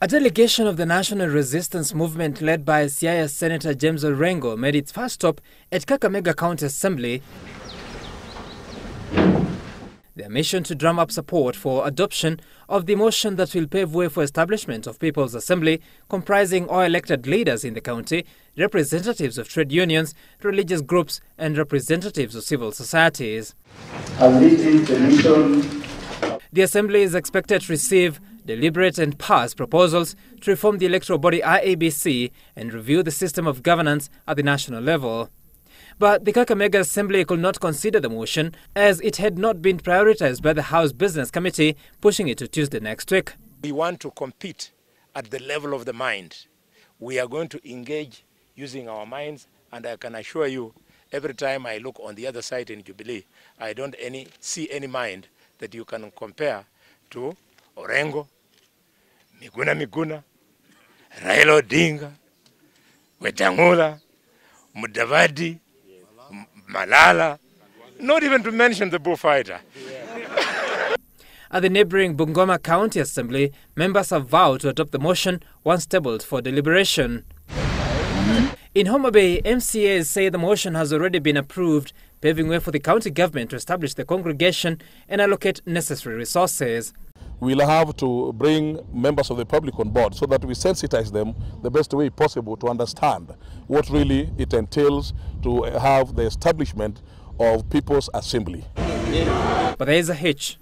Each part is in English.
A delegation of the National Resistance Movement led by Siaya Senator James Orengo made its first stop at Kakamega County Assembly. Their mission to drum up support for adoption of the motion that will pave way for establishment of People's Assembly, comprising all elected leaders in the county, representatives of trade unions, religious groups and representatives of civil societies. The Assembly is expected to receive, deliberate and pass proposals to reform the electoral body IEBC and review the system of governance at the national level. But the Kakamega Assembly could not consider the motion as it had not been prioritized by the House Business Committee, pushing it to Tuesday next week. We want to compete at the level of the mind. We are going to engage using our minds, and I can assure you, every time I look on the other side in Jubilee, I don't see any mind that you can compare to Orengo, Miguna, Raila Odinga, Wetangula, Mudavadi, Malala, not even to mention the bullfighter. At the neighboring Bungoma County Assembly, members have vowed to adopt the motion once tabled for deliberation. In Homa Bay, MCAs say the motion has already been approved, paving way for the county government to establish the congregation and allocate necessary resources. We'll have to bring members of the public on board so that we sensitize them the best way possible to understand what really it entails to have the establishment of People's Assembly. But there is a hitch.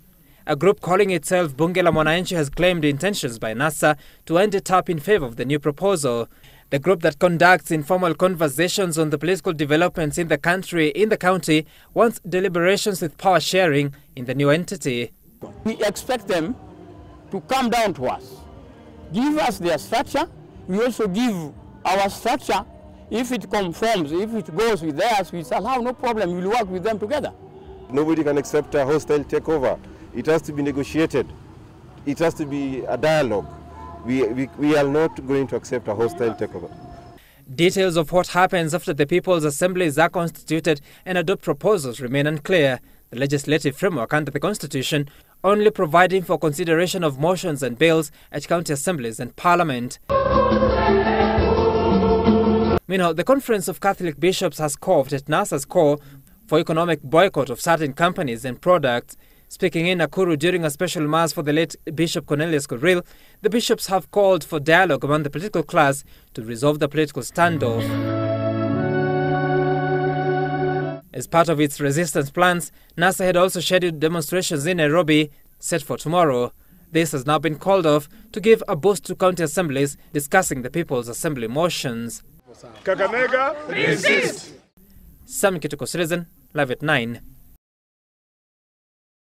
A group calling itself Bunge la Mwananchi has claimed intentions by NASA to end it up in favor of the new proposal. The group that conducts informal conversations on the political developments in the county wants deliberations with power sharing in the new entity. We expect them to come down to us, give us their structure. We also give our structure. If it conforms, if it goes with theirs, we shall have no problem. We'll work with them together. Nobody can accept a hostile takeover. It has to be negotiated. It has to be a dialogue. We are not going to accept a hostile takeover. Details of what happens after the People's Assemblies are constituted and adopt proposals remain unclear. The legislative framework under the Constitution only providing for consideration of motions and bills at county assemblies and parliament. Meanwhile, the Conference of Catholic Bishops has called at NASA's call for economic boycott of certain companies and products. Speaking in Nakuru during a special mass for the late Bishop Cornelius Kuril, the bishops have called for dialogue among the political class to resolve the political standoff. As part of its resistance plans, NASA had also scheduled demonstrations in Nairobi set for tomorrow. This has now been called off to give a boost to county assemblies discussing the People's Assembly motions. Kakamega, resist! Sam Kituko, Citizen, Live at 9.